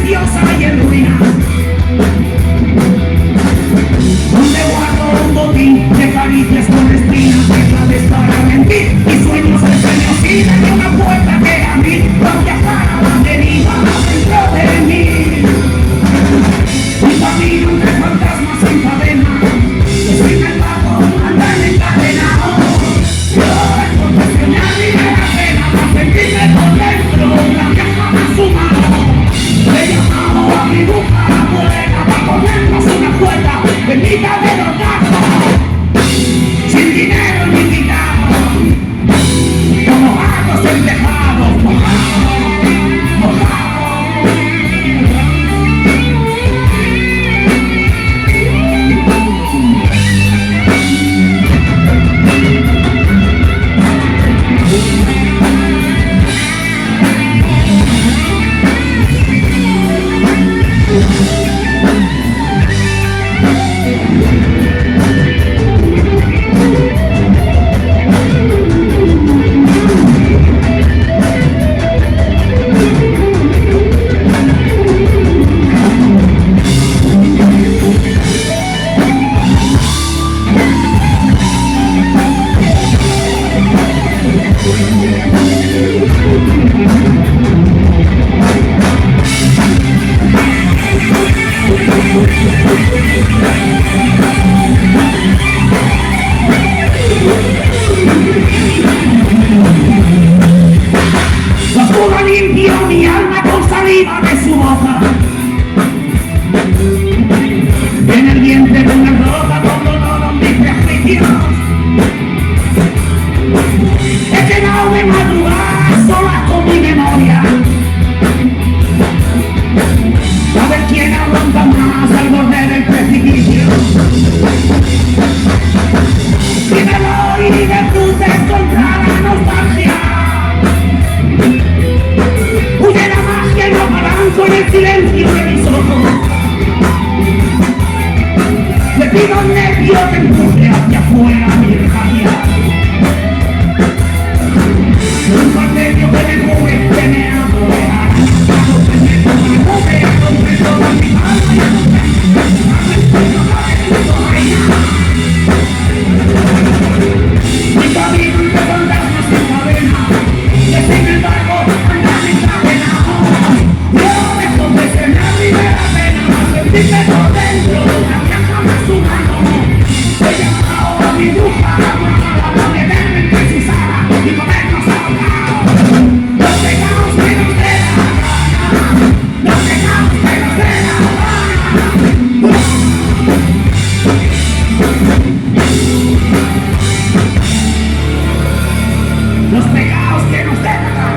silenciosa y en ruina, donde guardo un botín de caricias con espinas, verdades para mentir y sueños de sueños y una puerta que abrir para viajar a la deriva dentro de mí. Un camino entre fantasmas en cadena, que sin embargo andan encadenados. Yo encontré mi primera pena para sentirme por dentro, la viaja a su mano. Le he llamado a mi bruja la muela para ponernos una cuerda bendita de los gatos, sin dinero ni invitado, como gatos entejados, mojados, mojados. La pura limpió mi alma con saliva de su boca. En el vientre de una roca con dolor mis prejuicios. He quedado de madrugada sola con mi memoria. A ver quién aguanta más al borde del precipicio. Y me voy de cruces contra la nostalgia. Huye la magia y lo balanzo en el silencio de mis ojos. Le pido al nervio que empuje hacia afuera mi rejalia. Un martillo que me cubre, que me apodera. Que me cubre, que toda mi alma y mi camino entre fantasmas sin cadena, que sin embargo andan encadenados. Yo me confesé en la primera pena, sentirme por dentro, la viaja más humano. He llamado a mi bruja, para meterme entre sus alas y ponernos ahogados. Los pecados que nos dé la gana, los pecados que nos dé la gana. Los pecados que nos dé la gana.